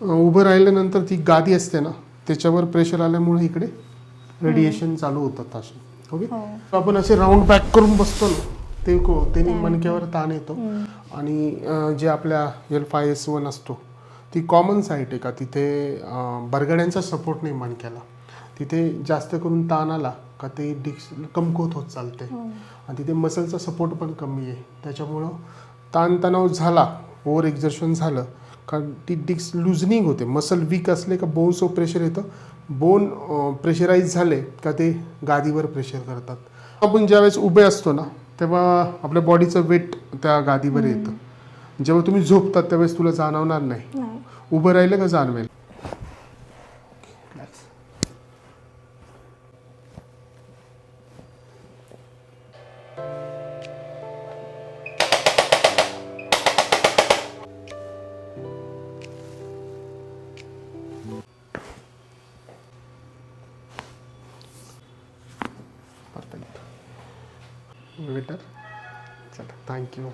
उभं राहिल्यानंतर ती गादी असते ना त्याच्यावर प्रेशर आल्यामुळे इकडे रेडिएशन चालू होतात असे. ओके, आपण असे राऊंड बॅक करून बसतो ना त्याने मणक्यावर ताण येतो. आणि जे आपल्या L5S1 असतो ती कॉमन साईट आहे का तिथे बरगड्यांचा सपोर्ट नाही मणक्याला, तिथे जास्त करून ताण आला का ते डिस्क कमकुवत होत चालते. आणि तिथे मसलचा सपोर्ट पण कमी आहे, त्याच्यामुळं ताणतणाव झाला, ओव्हर एक्झर्शन झालं का ती डिस्क लुजनिंग होते. मसल वीक असले का बोन्सवर प्रेशर येतं, बोन प्रेशराईज झाले का ते गादीवर प्रेशर करतात. आपण ज्यावेळेस उभे असतो ना तेव्हा आपल्या बॉडीचं वेट त्या गादीवर येतं. जेव्हा तुम्ही झोपतात त्यावेळेस तुला जाणवणार नाही, उभं राहिलं का जाणवेल. परफेक्ट. वेटर चला, थँक्यू.